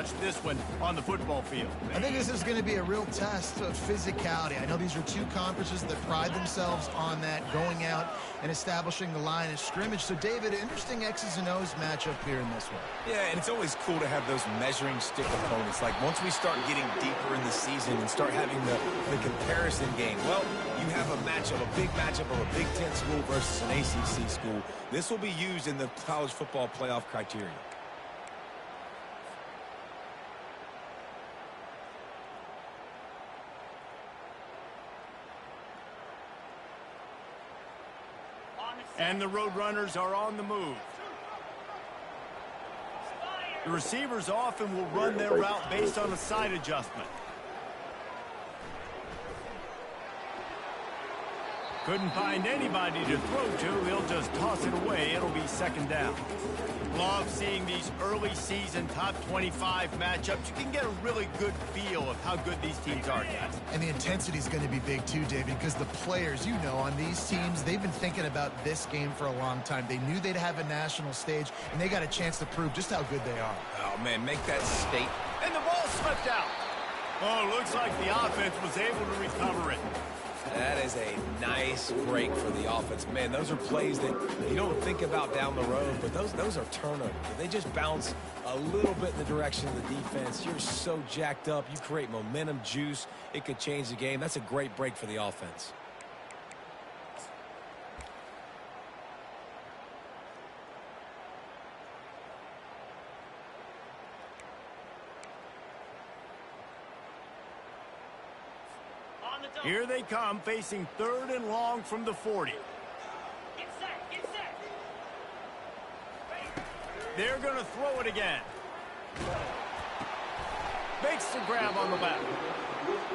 watch this one on the football field. I think this is going to be a real test of physicality. I know these are two conferences that pride themselves on that, going out and establishing the line of scrimmage. So, David, interesting X's and O's matchup here in this one. Yeah, and it's always cool to have those measuring stick opponents. Like, once we start getting deeper in the season and start having the comparison game, well, you have a matchup, a big matchup of a Big Ten school versus an ACC school. This will be used in the college football playoff criteria. And the Roadrunners are on the move. The receivers often will run their route based on a side adjustment. Couldn't find anybody to throw to. They'll just toss it away. It'll be second down. Love seeing these early season top 25 matchups. You can get a really good feel of how good these teams are, guys. And the intensity is going to be big too, David, because the players, you know, on these teams, they've been thinking about this game for a long time. They knew they'd have a national stage, and they got a chance to prove just how good they are. Oh, man, make that state. And the ball slipped out. Oh, looks like the offense was able to recover it. That is a nice break for the offense. Man, those are plays that you don't think about down the road, but those are turnovers. They just bounce a little bit in the direction of the defense. You're so jacked up. You create momentum, juice. It could change the game. That's a great break for the offense. Here they come, facing 3rd and long from the 40. Get set, get set. They're going to throw it again. Makes the grab on the left.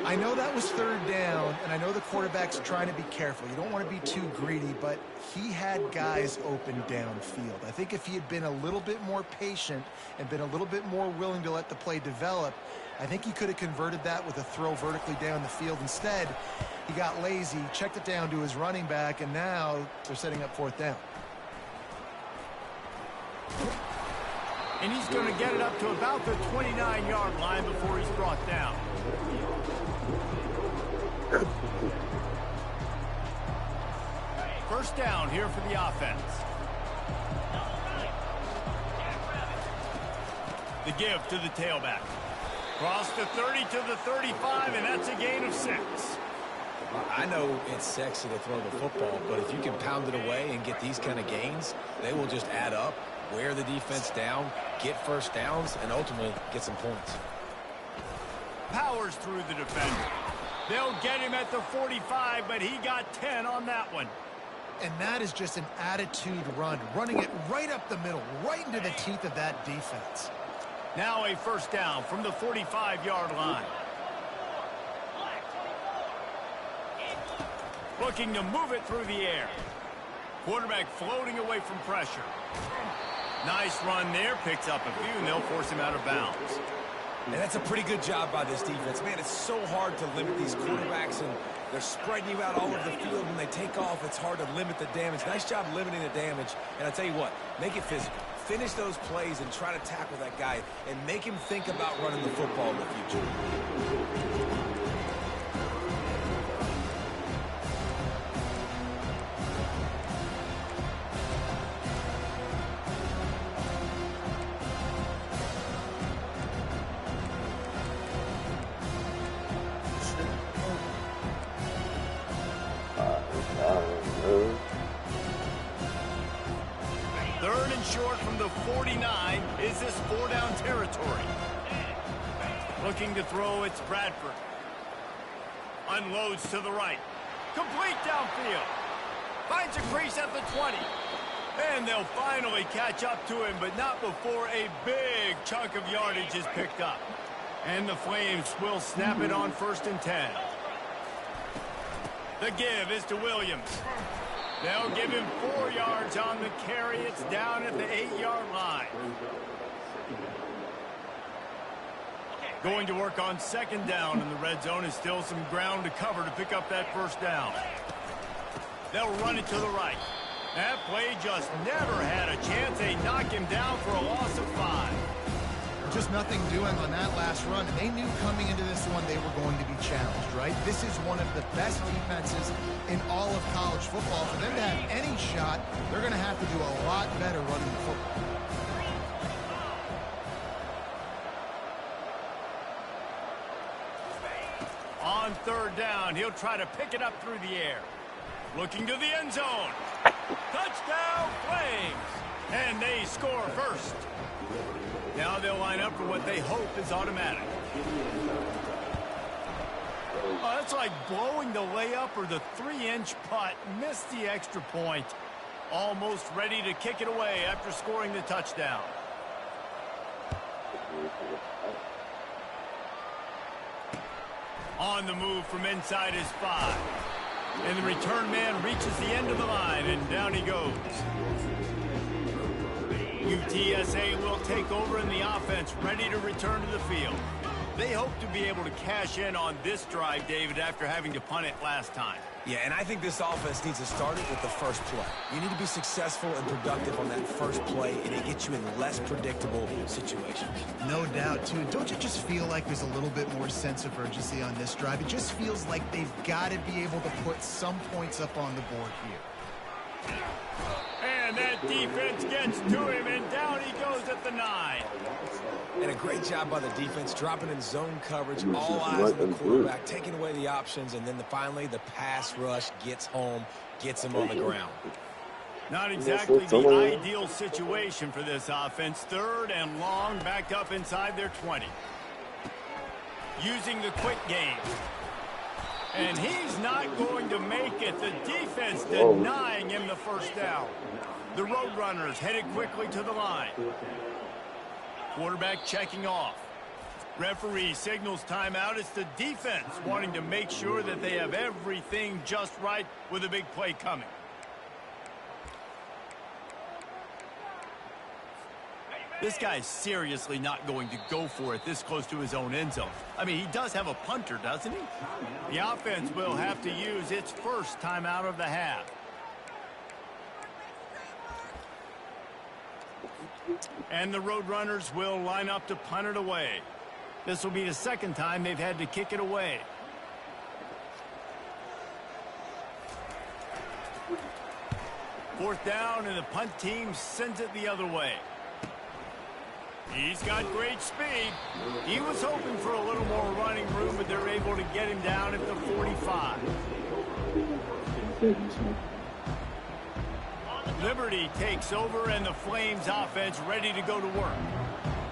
I know that was 3rd down, and I know the quarterback's trying to be careful. You don't want to be too greedy, but he had guys open downfield. I think if he had been a little bit more patient and been a little bit more willing to let the play develop, I think he could have converted that with a throw vertically down the field. Instead, he got lazy, checked it down to his running back, and now they're setting up 4th down. And he's going to get it up to about the 29-yard line before he's brought down. First down here for the offense. The give to the tailback. Cross the 30 to the 35, and that's a gain of 6. I know it's sexy to throw the football, but if you can pound it away and get these kind of gains, they will just add up, wear the defense down, get first downs, and ultimately get some points. Powers through the defender. They'll get him at the 45, but he got 10 on that one. And that is just an attitude run, running it right up the middle, right into the teeth of that defense. Now a first down from the 45-yard line. Looking to move it through the air. Quarterback floating away from pressure. Nice run there, picks up a few, and they'll force him out of bounds. And that's a pretty good job by this defense. Man, it's so hard to limit these quarterbacks, and they're spreading you out all over the field. When they take off, it's hard to limit the damage. Nice job limiting the damage. And I tell you what, make it physical. Finish those plays and try to tackle that guy and make him think about running the football in the future. Third and short from the 49. Is this 4-down territory? Looking to throw, it's Bradford. Unloads to the right. Complete downfield. Finds a crease at the 20. And they'll finally catch up to him, but not before a big chunk of yardage is picked up. And the Flames will snap it on 1st and 10. The give is to Williams. They'll give him 4 yards on the carry. It's down at the 8-yard line. Going to work on 2nd down, and the red zone is still some ground to cover to pick up that first down. They'll run it to the right. That play just never had a chance. They knock him down for a loss of 5. Just nothing doing on that last run. And they knew coming into this one they were going to be challenged, right? This is one of the best defenses in all of college football. For them to have any shot, they're going to have to do a lot better running the football. On third down, he'll try to pick it up through the air. Looking to the end zone. Touchdown, Flames! And they score first. Now they'll line up for what they hope is automatic. Oh, that's like blowing the layup or the 3-inch putt. Missed the extra point. Almost ready to kick it away after scoring the touchdown. On the move from inside his 5. And the return man reaches the end of the line, and down he goes. UTSA will take over in the offense, ready to return to the field. They hope to be able to cash in on this drive, David, after having to punt it last time. Yeah, and I think this offense needs to start it with the first play. You need to be successful and productive on that first play, and it gets you in less predictable situations. No doubt, too. Don't you just feel like there's a little bit more sense of urgency on this drive? It just feels like they've got to be able to put some points up on the board here. And that defense gets to him, and down he goes at the 9. And a great job by the defense, dropping in zone coverage, all eyes on the quarterback, taking away the options, and then finally the pass rush gets home, gets him on the ground. Not exactly the ideal situation for this offense. Third and long, backed up inside their 20. Using the quick game. And he's not going to make it. The defense denying him the first down. The Roadrunners headed quickly to the line. Quarterback checking off. Referee signals timeout. It's the defense wanting to make sure that they have everything just right with a big play coming. This guy's seriously not going to go for it this close to his own end zone. I mean, he does have a punter, doesn't he? The offense will have to use its first timeout of the half. And the Roadrunners will line up to punt it away. This will be the second time they've had to kick it away. Fourth down, and the punt team sends it the other way. He's got great speed. He was hoping for a little more running room, but they're able to get him down at the 45. Liberty takes over, and the Flames offense ready to go to work.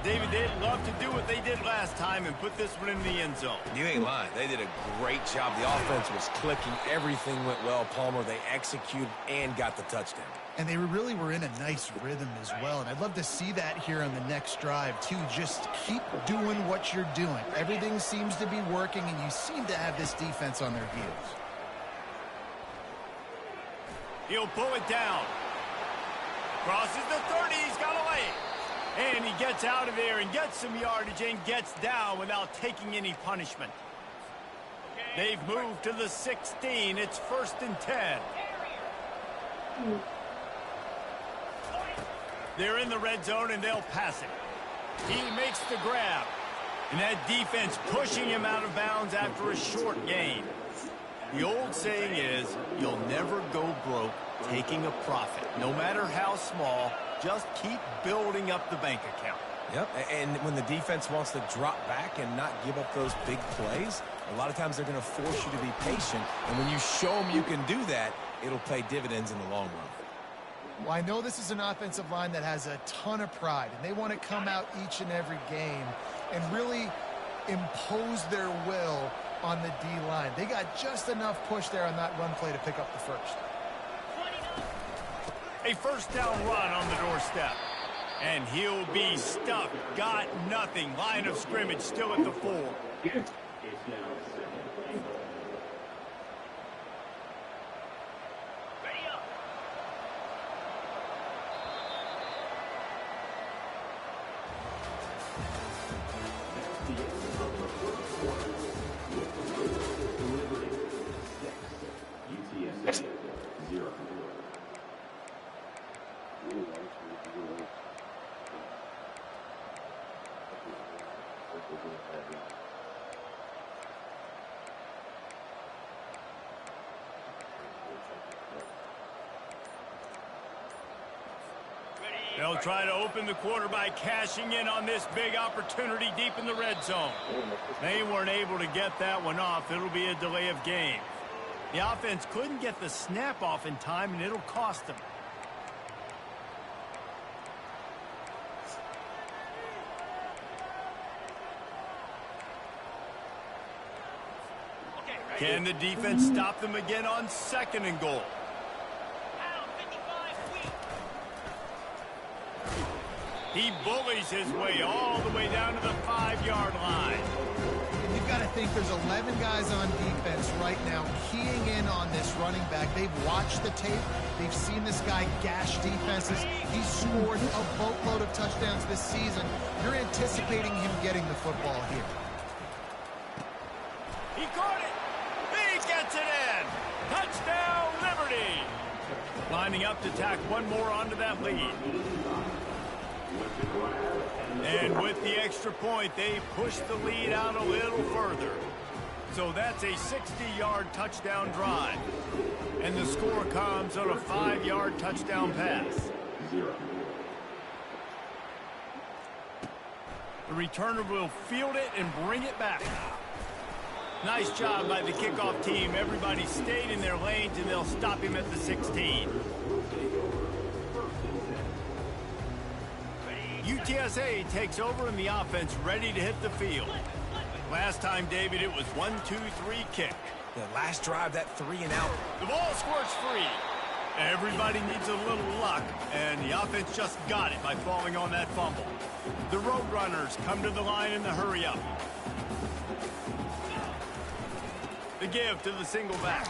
David, they'd love to do what they did last time and put this one in the end zone. You ain't lying. They did a great job. The offense was clicking. Everything went well, Palmer. They executed and got the touchdown. And they really were in a nice rhythm as well. And I'd love to see that here on the next drive, too. Just keep doing what you're doing. Everything seems to be working, and you seem to have this defense on their heels. He'll pull it down. Crosses the 30. He's got a lane. And he gets out of there and gets some yardage and gets down without taking any punishment. They've moved to the 16. It's 1st and 10. They're in the red zone, and they'll pass it. He makes the grab. And that defense pushing him out of bounds after a short gain. The old saying is, you'll never go broke taking a profit. No matter how small, just keep building up the bank account. Yep, and when the defense wants to drop back and not give up those big plays, a lot of times they're going to force you to be patient. And when you show them you can do that, it'll pay dividends in the long run. Well, I know this is an offensive line that has a ton of pride, and they want to come out each and every game and really impose their will on the D-line. They got just enough push there on that run play to pick up the first. A first down run on the doorstep. And he'll be stuck. Got nothing. Line of scrimmage still at the 4. They'll try to open the quarter by cashing in on this big opportunity deep in the red zone. They weren't able to get that one off. It'll be a delay of game. The offense couldn't get the snap off in time, and it'll cost them. Can the defense stop them again on 2nd and goal? He bullies his way all the way down to the 5-yard line. And you've got to think there's 11 guys on defense right now keying in on this running back. They've watched the tape. They've seen this guy gash defenses. He's scored a boatload of touchdowns this season. You're anticipating him getting the football here. He caught it. He gets it in. Touchdown, Liberty. Lining up to tack one more onto that lead. And with the extra point, they push the lead out a little further. So that's a 60-yard touchdown drive. And the score comes on a 5-yard touchdown pass. The returner will field it and bring it back. Nice job by the kickoff team. Everybody stayed in their lanes, and they'll stop him at the 16. UTSA takes over in the offense, ready to hit the field. Last time, David, it was 1-2-3 kick. The last drive, that 3 and out. The ball squirts free. Everybody needs a little luck, and the offense just got it by falling on that fumble. The Roadrunners come to the line in the hurry-up. The give to the single back.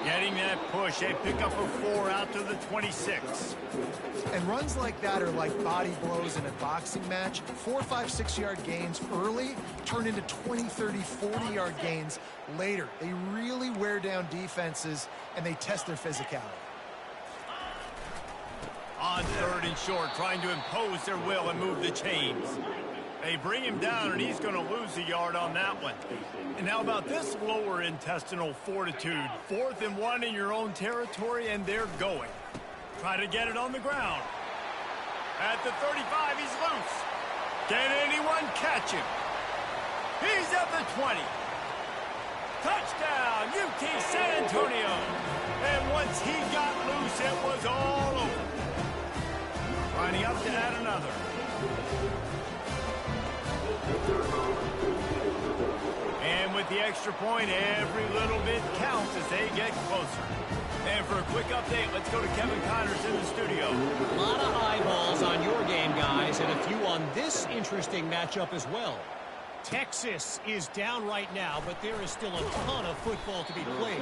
Getting that push, a pickup of 4 out to the 26. And runs like that are like body blows in a boxing match. 4, 5, 6-yard gains early turn into 20, 30, 40-yard gains later. They really wear down defenses, and they test their physicality. On 3rd and short, trying to impose their will and move the chains. They bring him down, and he's going to lose a yard on that one. And how about this lower intestinal fortitude? 4th and 1 in your own territory, and they're going. Try to get it on the ground. At the 35, he's loose. Can anyone catch him? He's at the 20. Touchdown, UT San Antonio. And once he got loose, it was all over. Lining up to add another. And with the extra point, every little bit counts as they get closer. And for a quick update, let's go to Kevin Connors in the studio. A lot of eyeballs on your game, guys, and a few on this interesting matchup as well. Texas is down right now, but there is still a ton of football to be played.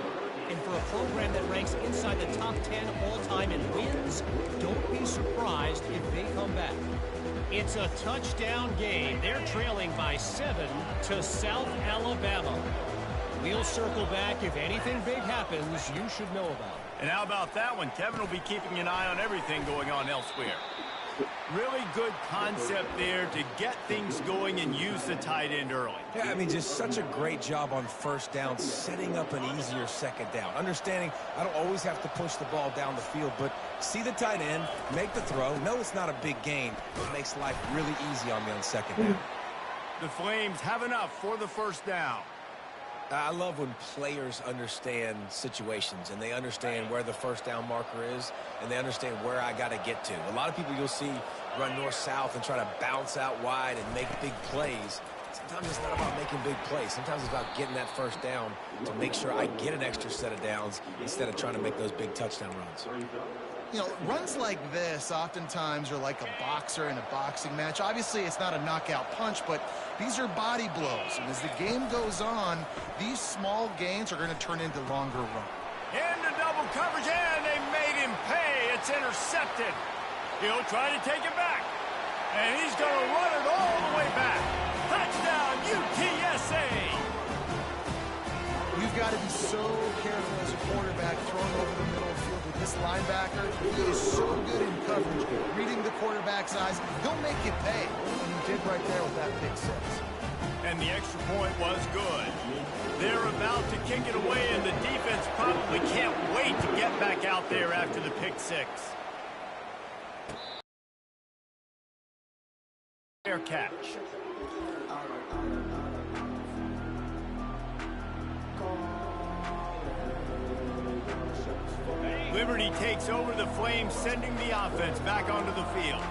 And for a program that ranks inside the top 10 all-time in wins, don't be surprised if they come back. It's a touchdown game. They're trailing by 7 to South Alabama. We'll circle back. If anything big happens, you should know about it. And how about that one? Kevin will be keeping an eye on everything going on elsewhere. Really good concept there to get things going and use the tight end early. Yeah, I mean, just such a great job on 1st down, setting up an easier 2nd down. Understanding I don't always have to push the ball down the field, but see the tight end, make the throw. No, it's not a big gain, but makes life really easy on me on 2nd down. The Flames have enough for the 1st down. I love when players understand situations and they understand where the 1st down marker is and they understand where I got to get to. A lot of people you'll see run north-south and try to bounce out wide and make big plays. Sometimes it's not about making big plays. Sometimes it's about getting that 1st down to make sure I get an extra set of downs instead of trying to make those big touchdown runs. You know, runs like this oftentimes are like a boxer in a boxing match. Obviously, it's not a knockout punch, but these are body blows. And as the game goes on, these small gains are going to turn into longer runs. Into double coverage, and they made him pay. It's intercepted. He'll try to take it back. And he's going to run it all the way back. Touchdown, UTSA! You've got to be so careful as a quarterback throwing over the middle of the field with this linebacker. He is so good in coverage, reading the quarterback's eyes. He'll make you pay. And he did right there with that pick 6. And the extra point was good. They're about to kick it away, and the defense probably can't wait to get back out there after the pick six. Fair catch. Liberty takes over the Flames, sending the offense back onto the field.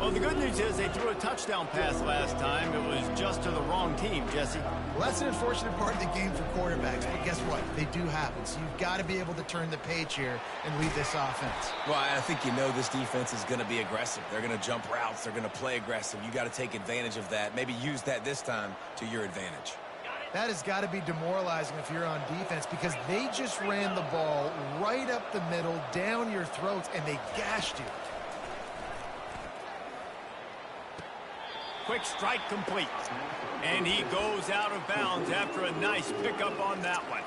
Well, the good news is they threw a touchdown pass last time. It was just to the wrong team, Jesse. Well, that's an unfortunate part of the game for quarterbacks, but guess what? They do happen. So you've got to be able to turn the page here and lead this offense. Well, I think you know this defense is going to be aggressive. They're going to jump routes. They're going to play aggressive. You got to take advantage of that. Maybe use that this time to your advantage. That has got to be demoralizing if you're on defense because they just ran the ball right up the middle, down your throats, and they gashed you. Quick strike complete. And he goes out of bounds after a nice pickup on that one.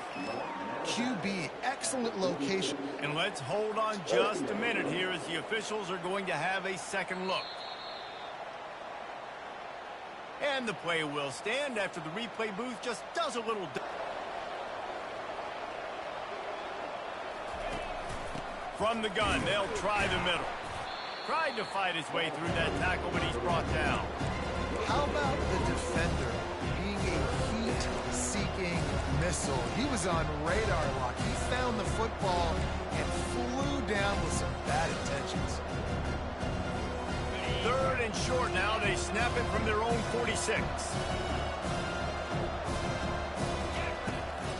QB, excellent location. And let's hold on just a minute here as the officials are going to have a second look. And the play will stand after the replay booth just does a little... From the gun, they'll try the middle. Tried to fight his way through that tackle, but he's brought down. How about the defender being a heat-seeking missile? He was on radar lock. He found the football and flew down with some bad intentions. Third and short now. They snap it from their own 46.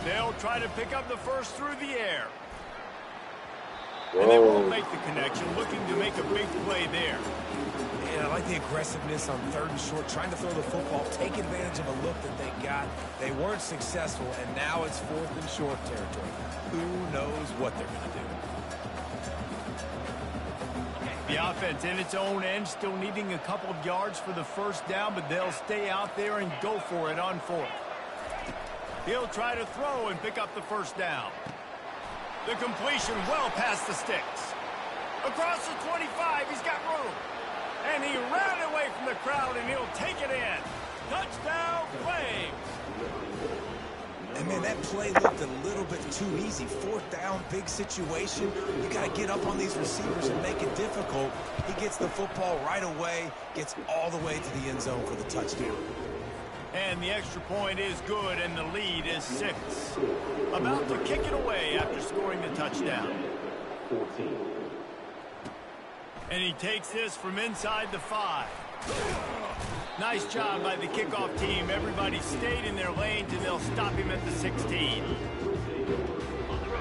They'll try to pick up the first through the air. And they won't make the connection, looking to make a big play there. Yeah, I like the aggressiveness on third and short, trying to throw the football, take advantage of a look that they got. They weren't successful, and now it's fourth and short territory. Who knows what they're going to do? The offense in its own end, still needing a couple of yards for the first down, but they'll stay out there and go for it on fourth. He'll try to throw and pick up the first down. The completion well past the sticks. Across the 25, he's got room. And he ran away from the crowd, and he'll take it in. Touchdown, Flames. And, man, that play looked a little bit too easy. Fourth down, big situation. You got to get up on these receivers and make it difficult. He gets the football right away, gets all the way to the end zone for the touchdown. And the extra point is good, and the lead is 6. About to kick it away after scoring the touchdown. 14. And he takes this from inside the 5. Nice job by the kickoff team. Everybody stayed in their lanes, and they'll stop him at the 16.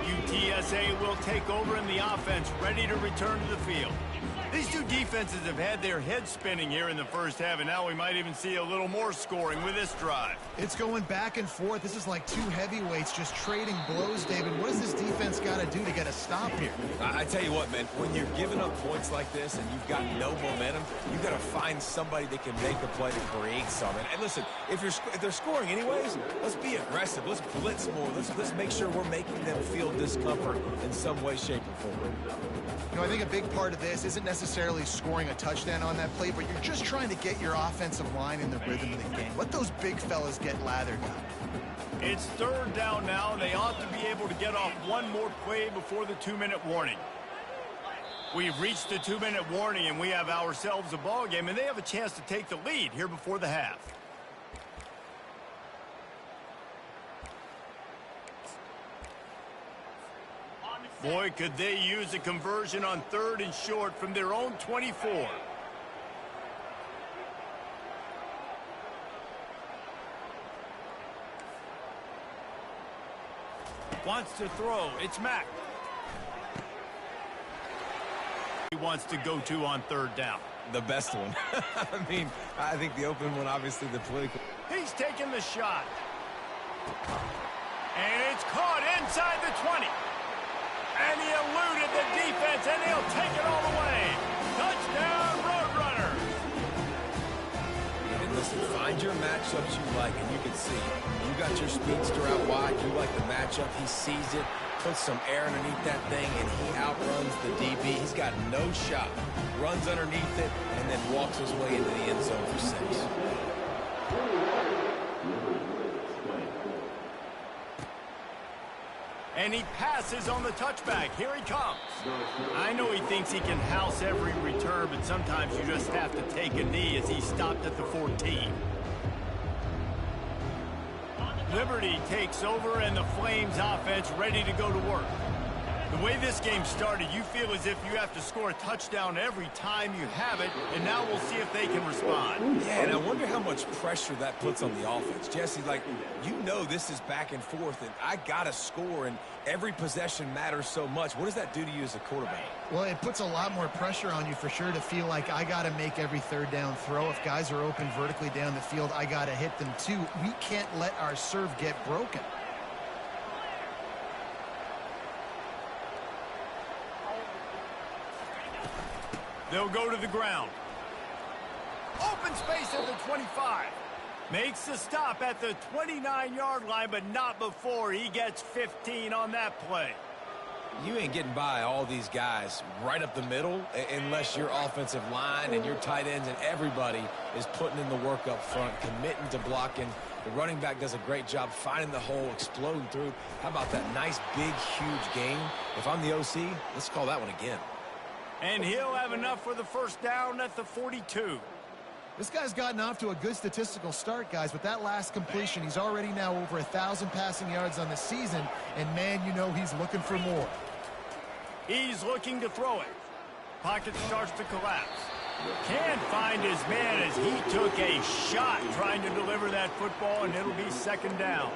UTSA will take over in the offense, ready to return to the field. These two defenses have had their heads spinning here in the first half, and now we might even see a little more scoring with this drive. It's going back and forth. This is like two heavyweights just trading blows, David. What does this defense got to do to get a stop here? I tell you what, man, when you're giving up points like this and you've got no momentum, you got to find somebody that can make the play to create something. And listen, if they're scoring anyways, let's be aggressive. Let's blitz more. Let's make sure we're making them feel discomfort in some way, shape, or form. You know, I think a big part of this isn't necessarily scoring a touchdown on that play, but you're just trying to get your offensive line in the rhythm of the game. Let those big fellas get lathered up. It's third down now. They ought to be able to get off one more play before the 2-minute warning. We've reached the 2-minute warning, and we have ourselves a ball game, and they have a chance to take the lead here before the half. Boy, could they use a conversion on third and short from their own 24. Wants to throw. It's Mack. He wants to go to on third down. The best one. I mean, I think the open one, obviously the political. He's taking the shot. And it's caught inside the 20. And he eluded the defense, and he'll take it all the way. Touchdown, Roadrunners. And listen, find your matchups you like, and you can see. You got your speedster out wide. You like the matchup. He sees it, puts some air underneath that thing, and he outruns the DB. He's got no shot. Runs underneath it, and then walks his way into the end zone for 6. And he passes on the touchback. Here he comes. I know he thinks he can house every return, but sometimes you just have to take a knee as he stopped at the 14. Liberty takes over, and the Flames offense ready to go to work. The way this game started, you feel as if you have to score a touchdown every time you have it, and now we'll see if they can respond. Yeah, and I wonder how much pressure that puts on the offense. Jesse, like, you know this is back and forth, and I got to score, and every possession matters so much. What does that do to you as a quarterback? Well, it puts a lot more pressure on you for sure to feel like I got to make every third down throw. If guys are open vertically down the field, I got to hit them too. We can't let our serve get broken. They'll go to the ground. Open space at the 25. Makes the stop at the 29-yard line, but not before he gets 15 on that play. You ain't getting by all these guys right up the middle unless your offensive line and your tight ends and everybody is putting in the work up front, committing to blocking. The running back does a great job finding the hole, exploding through. How about that nice, big, huge gain? If I'm the OC, let's call that one again. And he'll have enough for the first down at the 42. This guy's gotten off to a good statistical start, guys. With that last completion, he's already now over 1,000 passing yards on the season. And, man, you know he's looking for more. He's looking to throw it. Pocket starts to collapse. Can't find his man as he took a shot trying to deliver that football, and it'll be second down.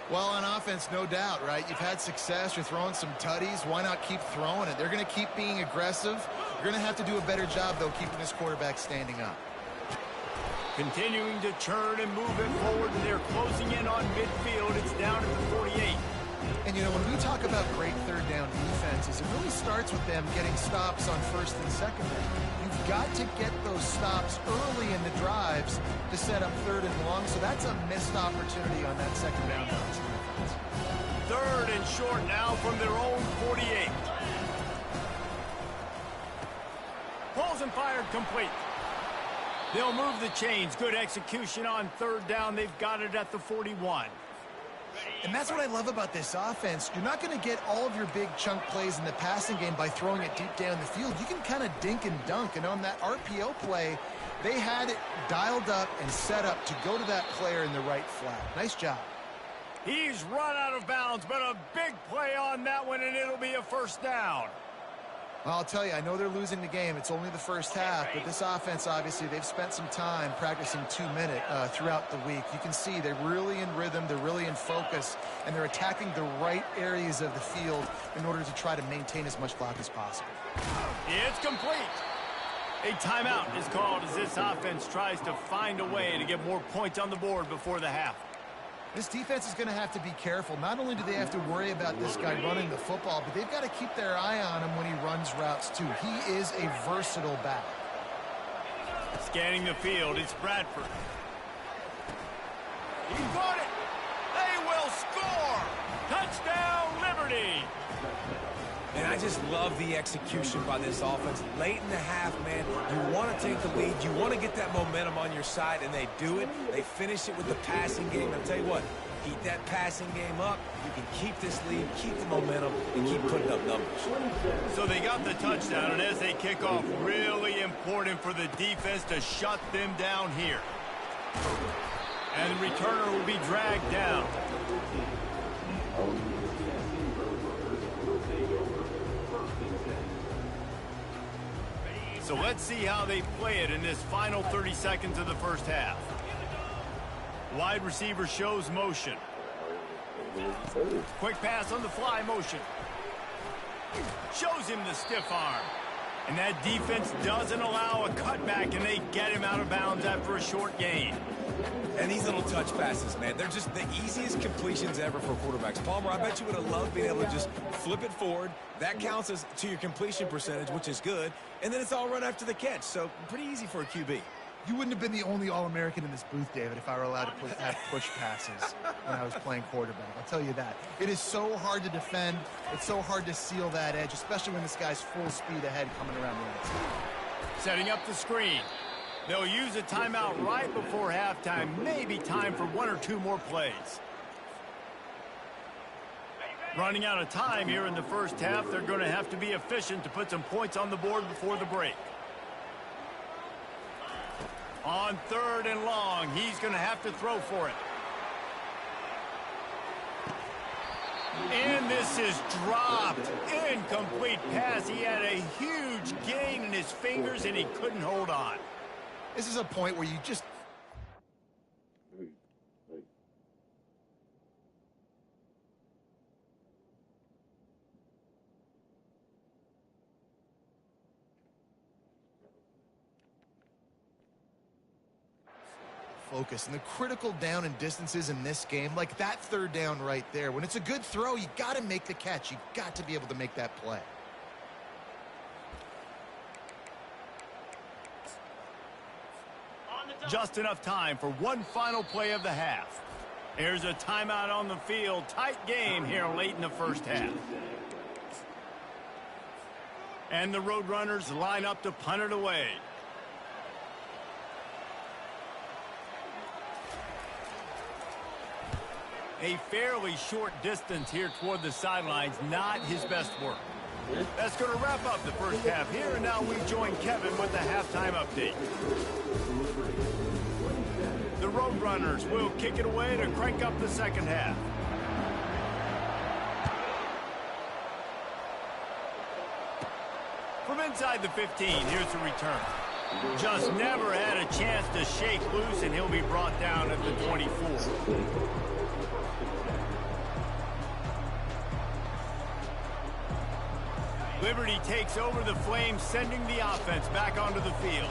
Well, on offense, no doubt, right? You've had success. You're throwing some tutties. Why not keep throwing it? They're going to keep being aggressive. You're going to have to do a better job, though, keeping this quarterback standing up. Continuing to churn and move it forward, and they're closing in on midfield. It's down at the 48. And, you know, when we talk about great third down defenses, it really starts with them getting stops on first and second down. You've got to get those stops early in the drives to set up third and long, so that's a missed opportunity on that second down defense. Third and short now from their own 48. Pulls and fired complete. They'll move the chains. Good execution on third down. They've got it at the 41. And that's what I love about this offense. You're not going to get all of your big chunk plays in the passing game by throwing it deep down the field. You can kind of dink and dunk. And on that RPO play, they had it dialed up and set up to go to that player in the right flat. Nice job. He's run out of bounds, but a big play on that one, and it'll be a first down. Well, I'll tell you, I know they're losing the game. It's only the first half, but this offense, obviously, they've spent some time practicing 2-minute throughout the week. You can see they're really in rhythm, they're really in focus, and they're attacking the right areas of the field in order to try to maintain as much clock as possible. It's complete. A timeout is called as this offense tries to find a way to get more points on the board before the half. This defense is going to have to be careful. Not only do they have to worry about this guy running the football, but they've got to keep their eye on him when he runs routes, too. He is a versatile back. Scanning the field, it's Bradford. He's got it. They will score. Touchdown, Liberty. And I just love the execution by this offense. Late in the half, man, you want to take the lead. You want to get that momentum on your side, and they do it. They finish it with the passing game. I'll tell you what, keep that passing game up. You can keep this lead, keep the momentum, and keep putting up numbers. So they got the touchdown, and as they kick off, really important for the defense to shut them down here. And the returner will be dragged down. So let's see how they play it in this final 30 seconds of the first half. Wide receiver shows motion. Quick pass on the fly motion. Shows him the stiff arm. And that defense doesn't allow a cutback, and they get him out of bounds after a short gain. And these little touch passes, man, they're just the easiest completions ever for quarterbacks. Palmer, I bet you would have loved being able to just flip it forward. That counts as to your completion percentage, which is good. And then it's all run after the catch. So pretty easy for a QB. You wouldn't have been the only All-American in this booth, David, if I were allowed to have push passes when I was playing quarterback. I'll tell you that. It is so hard to defend. It's so hard to seal that edge, especially when this guy's full speed ahead coming around the outside. Setting up the screen. They'll use a timeout right before halftime. Maybe time for one or two more plays. Running out of time here in the first half, they're going to have to be efficient to put some points on the board before the break. On 3rd and long, he's going to have to throw for it. And this is dropped. Incomplete pass. He had a huge gain in his fingers, and he couldn't hold on. This is a point where you just... focus. And the critical down and distances in this game, like that 3rd down right there, when it's a good throw, you got to make the catch. You got to be able to make that play. Just enough time for one final play of the half. Here's a timeout on the field. Tight game here late in the first half. And the Roadrunners line up to punt it away. A fairly short distance here toward the sidelines, not his best work. That's going to wrap up the first half here, and now we join Kevin with the halftime update. The Roadrunners will kick it away to crank up the second half. From inside the 15, here's the return. Just never had a chance to shake loose, and he'll be brought down at the 24. Liberty takes over the Flames, sending the offense back onto the field.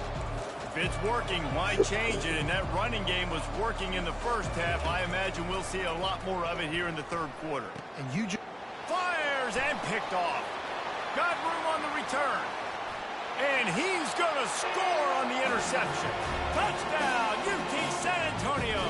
If it's working, why change it? And that running game was working in the first half. I imagine we'll see a lot more of it here in the 3rd quarter. And you just... Fires and picked off. Got room on the return. And he's going to score on the interception. Touchdown, UT San Antonio.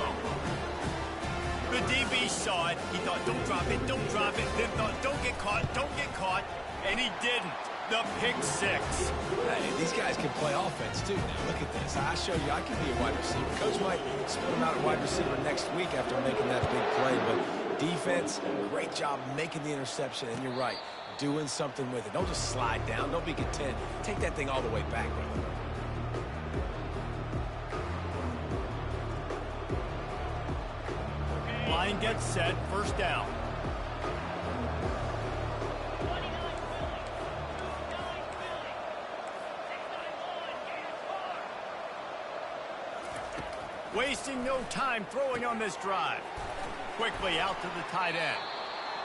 The DB saw it. He thought, don't drop it, don't drop it. Then thought, don't get caught, don't get caught. And he didn't. The pick 6. Hey, these guys can play offense, too. Now, look at this. I show you I can be a wide receiver. Coach might split him out at wide receiver next week after making that big play. But defense, great job making the interception. And you're right, doing something with it. Don't just slide down. Don't be content. Take that thing all the way back, brother. Line gets set. First down. Wasting no time throwing on this drive. Quickly out to the tight end.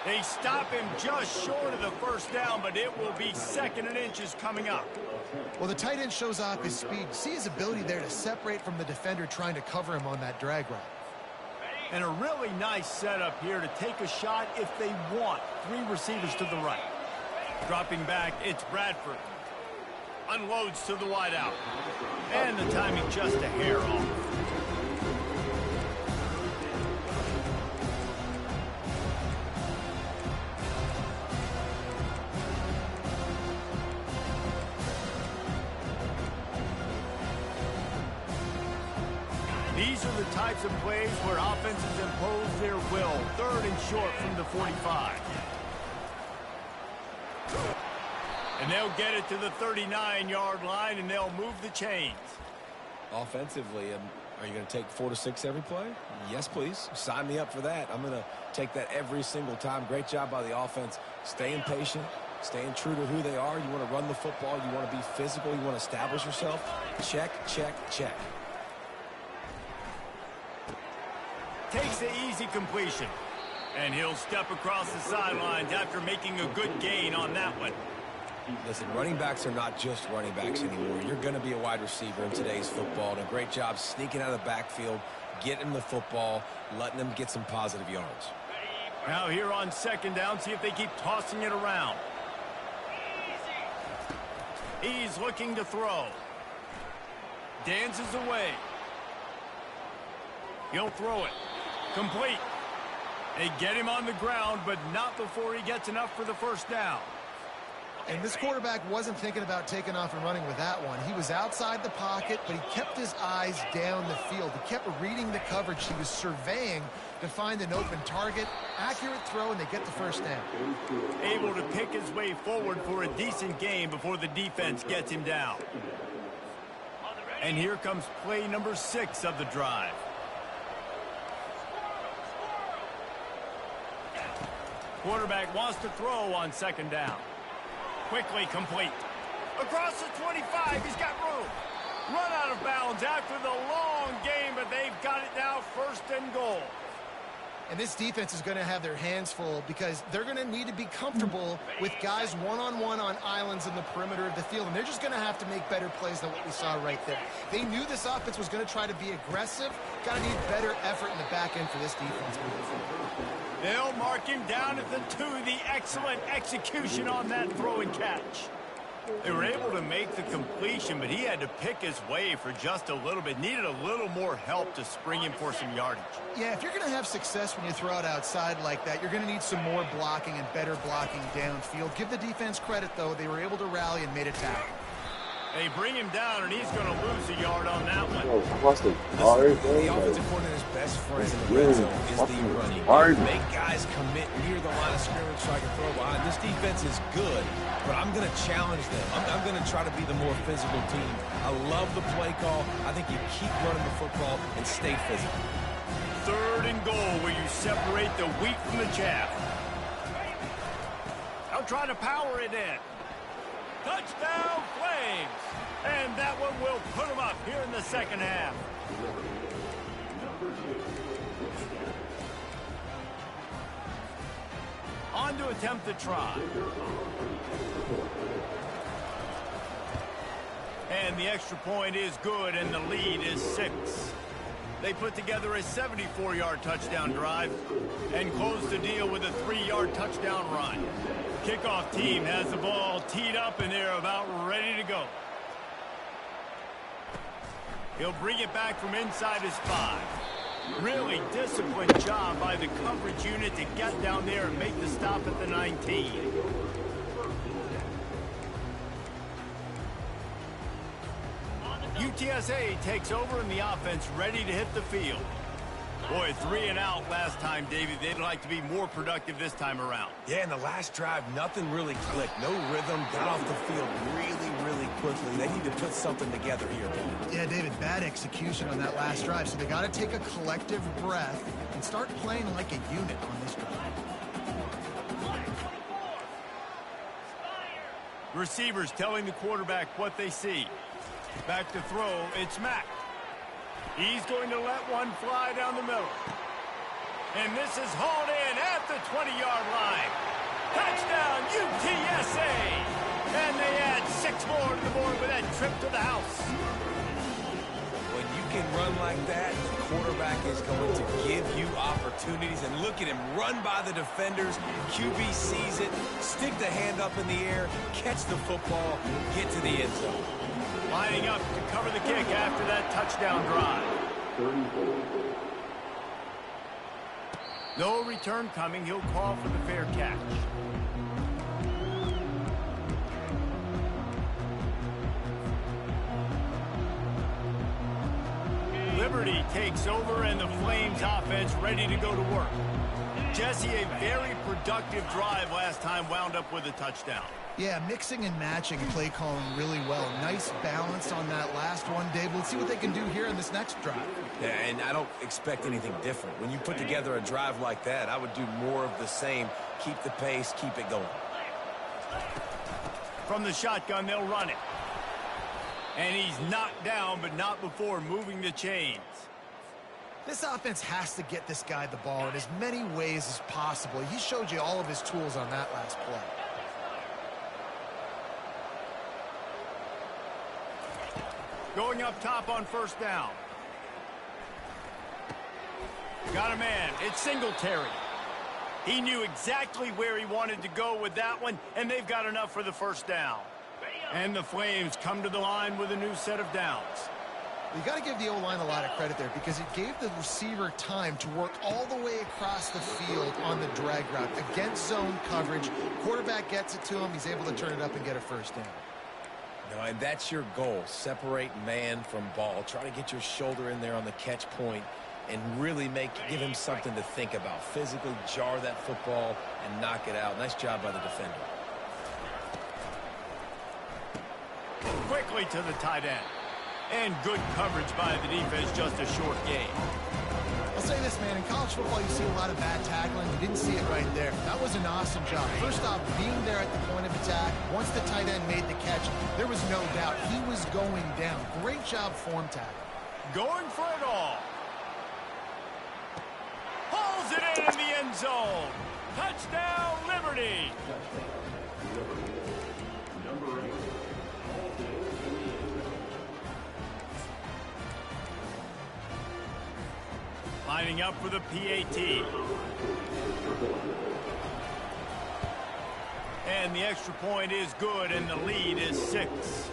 They stop him just short of the first down, but it will be 2nd and inches coming up. Well, the tight end shows off his speed. See his ability there to separate from the defender trying to cover him on that drag route. And a really nice setup here to take a shot if they want. 3 receivers to the right. Dropping back, it's Bradford. Unloads to the wideout. And the timing just a hair off. These are the types of plays where offenses impose their will. 3rd and short from the 45. And they'll get it to the 39-yard line, and they'll move the chains. Offensively, are you going to take 4 to 6 every play? Yes, please. Sign me up for that. I'm going to take that every single time. Great job by the offense. Staying patient, staying true to who they are. You want to run the football. You want to be physical. You want to establish yourself. Check, check, check. Takes the easy completion. And he'll step across the sidelines after making a good gain on that one. Listen, running backs are not just running backs anymore. You're going to be a wide receiver in today's football. And a great job sneaking out of the backfield, getting them the football, letting them get some positive yards. Now here on 2nd down, see if they keep tossing it around. He's looking to throw. Dances away. He'll throw it. Complete. They get him on the ground, but not before he gets enough for the first down. And this quarterback wasn't thinking about taking off and running with that one. He was outside the pocket, but he kept his eyes down the field. He kept reading the coverage. He was surveying to find an open target. Accurate throw, and they get the first down. Able to pick his way forward for a decent game before the defense gets him down. And here comes play number 6 of the drive. Quarterback wants to throw on second down. Quickly complete. Across the 25, he's got room. Run out of bounds after the long game, but they've got it now, first and goal. And this defense is going to have their hands full because they're going to need to be comfortable with guys one-on-one on islands in the perimeter of the field. And they're just going to have to make better plays than what we saw right there. They knew this offense was going to try to be aggressive. Got to need better effort in the back end for this defense moving forward. They'll mark him down at the 2. The excellent execution on that throw and catch. They were able to make the completion, but he had to pick his way for just a little bit. Needed a little more help to spring him for some yardage. Yeah, if you're going to have success when you throw it outside like that, you're going to need some more blocking and better blocking downfield. Give the defense credit, though. They were able to rally and made a tackle. They bring him down, and he's going to lose a yard on that one. The offensive coordinator's best friend in the red zone is the running. Make guys commit near the line of scrimmage so I can throw behind. This defense is good, but I'm going to challenge them. I'm going to try to be the more physical team. I love the play call. I think you keep running the football and stay physical. Third and goal where you separate the wheat from the chaff. I'll try to power it in. Touchdown, Flames! And that one will put them up here in the second half. On to attempt the try. And the extra point is good, and the lead is 6. They put together a 74-yard touchdown drive and close the deal with a 3-yard touchdown run. Kickoff team has the ball teed up, and they're about ready to go. He'll bring it back from inside his 5. Really disciplined job by the coverage unit to get down there and make the stop at the 19. UTSA takes over in the offense, ready to hit the field. Boy, 3 and out last time, David. They'd like to be more productive this time around. Yeah, in the last drive, nothing really clicked. No rhythm, got off the field really quickly. They need to put something together here. Yeah, David, bad execution on that last drive. So they got to take a collective breath and start playing like a unit on this drive. Receivers telling the quarterback what they see. Back to throw, it's Mack. He's going to let one fly down the middle. And this is hauled in at the 20-yard line. Touchdown, UTSA! And they add 6 more to the board with that trip to the house. When you can run like that, the quarterback is going to give you opportunities. And look at him run by the defenders. QB sees it, stick the hand up in the air, catch the football, get to the end zone. Lining up to cover the kick after that touchdown drive. No return coming. He'll call for the fair catch. Liberty takes over, and the Flames offense ready to go to work. Jesse, a very productive drive last time, wound up with a touchdown. Yeah, mixing and matching play calling really well. Nice balance on that last one, Dave. Let's see what they can do here in this next drive. Yeah, and I don't expect anything different. When you put together a drive like that, I would do more of the same. Keep the pace, keep it going. From the shotgun, they'll run it. And he's knocked down, but not before moving the chains. This offense has to get this guy the ball in as many ways as possible. He showed you all of his tools on that last play. Going up top on first down. Got a man. It's Singletary. He knew exactly where he wanted to go with that one, and they've got enough for the first down. And the Flames come to the line with a new set of downs. You got to give the O-line a lot of credit there because it gave the receiver time to work all the way across the field on the drag route against zone coverage. Quarterback gets it to him. He's able to turn it up and get a first down. No, and that's your goal. Separate man from ball. Try to get your shoulder in there on the catch point and really give him something to think about. Physically jar that football and knock it out. Nice job by the defender. Quickly to the tight end. And good coverage by the defense, just a short gain. I'll say this, man. In college football, you see a lot of bad tackling. You didn't see it right there. That was an awesome job. First off, being there at the point of attack. Once the tight end made the catch, there was no doubt he was going down. Great job form tackle. Going for it all. Pulls it in the end zone. Touchdown, Liberty. Lining up for the PAT. And the extra point is good, and the lead is 6.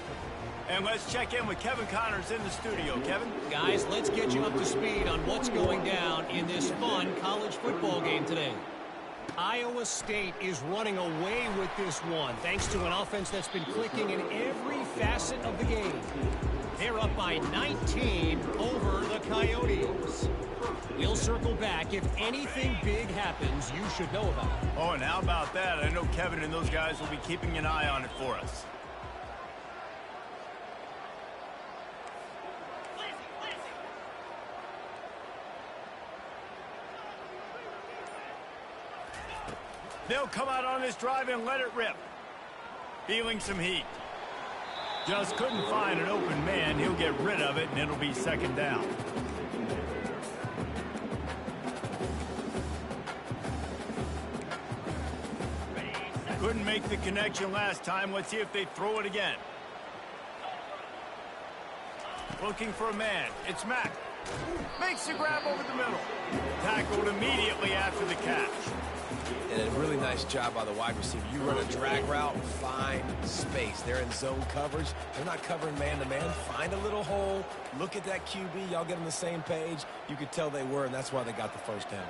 And let's check in with Kevin Connors in the studio. Kevin? Guys, let's get you up to speed on what's going down in this fun college football game today. Iowa State is running away with this one, thanks to an offense that's been clicking in every facet of the game. They're up by 19 over the Coyotes. We'll circle back. If anything big happens, you should know about it. Oh, and how about that? I know Kevin and those guys will be keeping an eye on it for us. They'll come out on this drive and let it rip. Feeling some heat. Just couldn't find an open man. He'll get rid of it, and it'll be second down. Couldn't make the connection last time. Let's see if they throw it again. Looking for a man. It's Mack. Makes the grab over the middle. Tackled immediately after the catch. And a really nice job by the wide receiver. You run a drag route, find space. They're in zone coverage. They're not covering man-to-man. Find a little hole. Look at that QB. Y'all get on the same page. You could tell they were, and that's why they got the first down.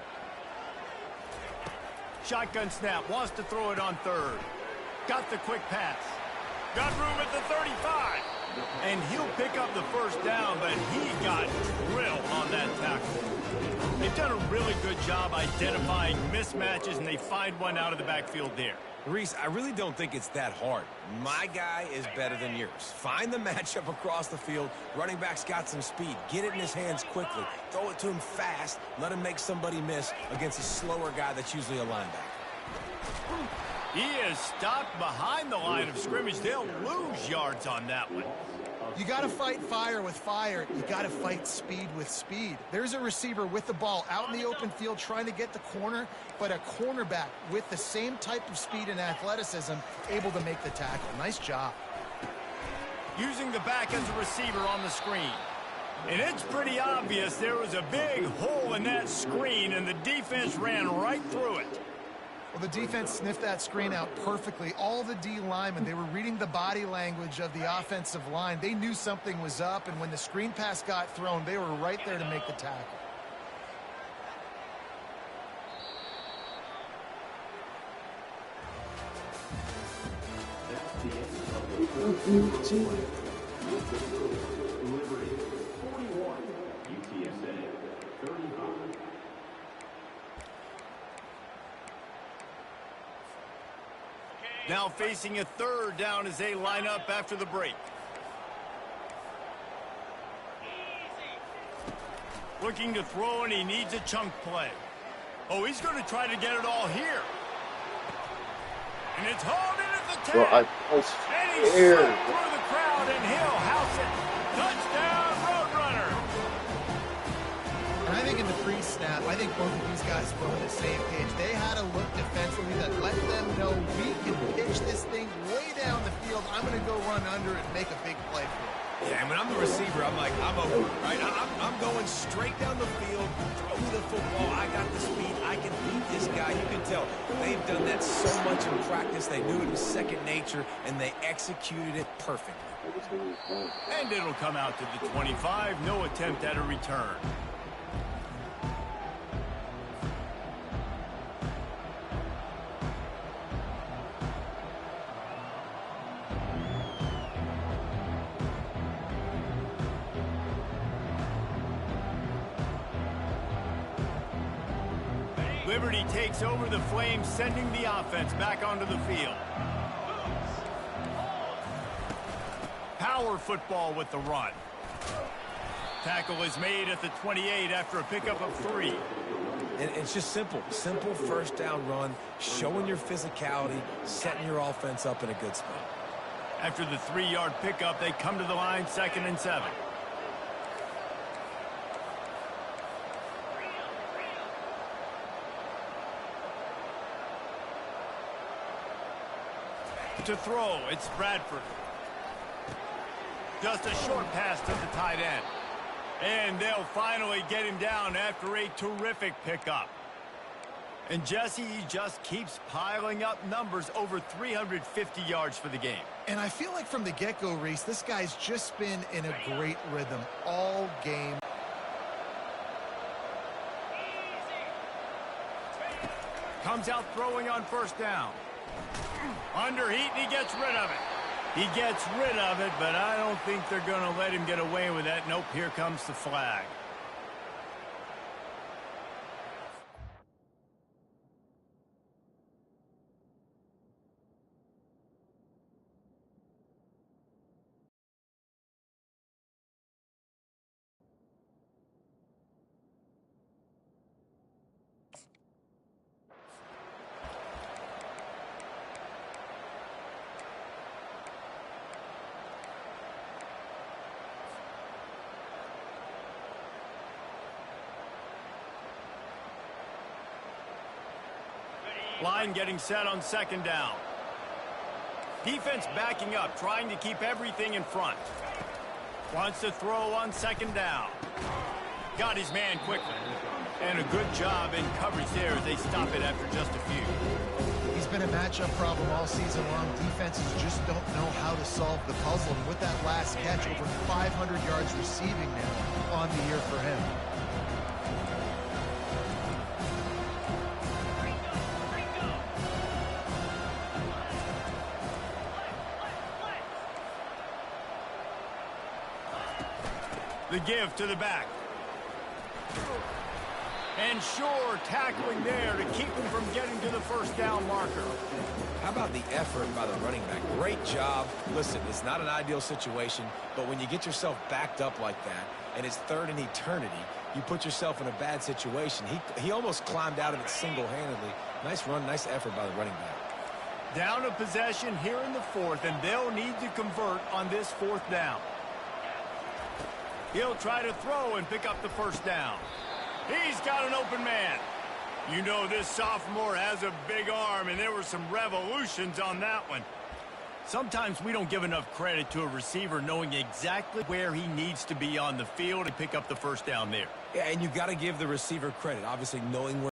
Shotgun snap. Wants to throw it on third. Got the quick pass. Got room at the 35. And he'll pick up the first down, but he got drilled on that tackle. They've done a really good job identifying mismatches, and they find one out of the backfield there. Reese, I really don't think it's that hard. My guy is better than yours. Find the matchup across the field. Running back's got some speed. Get it in his hands quickly. Throw it to him fast. Let him make somebody miss against a slower guy that's usually a linebacker. He is stopped behind the line of scrimmage. They'll lose yards on that one. You got to fight fire with fire. You got to fight speed with speed. There's a receiver with the ball out in the open field trying to get the corner, but a cornerback with the same type of speed and athleticism able to make the tackle. Nice job. Using the back as a receiver on the screen. And it's pretty obvious there was a big hole in that screen, and the defense ran right through it. Well, the defense sniffed that screen out perfectly. All the D linemen, they were reading the body language of the offensive line. They knew something was up, and when the screen pass got thrown, they were right there to make the tackle. Now facing a third down as they line up after the break. Looking to throw, and he needs a chunk play. Oh, he's going to try to get it all here. And it's hauled in at the 10. Well, I was And he's scared. slipped through the crowd, and he'll house it. Touchdown, Roadrunner. And I think in the pre-snap, I think both of these guys were on the same page. They had a look defensively that let them know we can pitch this thing way down the field. I'm going to go run under it and make a big play for it. Yeah, and when I'm the receiver, I'm like, I'm open, right? I'm going straight down the field, throw me the football. I got the speed. I can beat this guy. You can tell they've done that so much in practice. They knew it was second nature, and they executed it perfectly. And it'll come out to the 25. No attempt at a return. Liberty takes over the Flames, sending the offense back onto the field. Power football with the run. Tackle is made at the 28 after a pickup of 3. And it's just simple. Simple first down run, showing your physicality, setting your offense up in a good spot. After the 3-yard pickup, they come to the line, 2nd and 7. To throw, it's Bradford. Just a short pass to the tight end. And they'll finally get him down after a terrific pickup. And Jesse, he just keeps piling up numbers, over 350 yards for the game. And I feel like from the get-go, Reese, this guy's just been in a great rhythm all game. Comes out throwing on first down. Under heat, and he gets rid of it. He gets rid of it, but I don't think they're going to let him get away with that. Nope, here comes the flag. Line getting set on 2nd down. Defense backing up, trying to keep everything in front. Wants to throw on 2nd down. Got his man quickly. And a good job in coverage there as they stop it after just a few. He's been a matchup problem all season long. Defenses just don't know how to solve the puzzle. And with that last catch, over 500 yards receiving now on the year for him. The give to the back. And sure, tackling there to keep him from getting to the first down marker. How about the effort by the running back? Great job. Listen, it's not an ideal situation, but when you get yourself backed up like that, and it's 3rd and eternity, you put yourself in a bad situation. He almost climbed out of it single-handedly. Nice run, nice effort by the running back. Down a possession here in the 4th, and they'll need to convert on this 4th down. He'll try to throw and pick up the first down. He's got an open man. You know this sophomore has a big arm, and there were some revolutions on that one. Sometimes we don't give enough credit to a receiver knowing exactly where he needs to be on the field to pick up the first down there. Yeah, and you got to give the receiver credit, obviously knowing where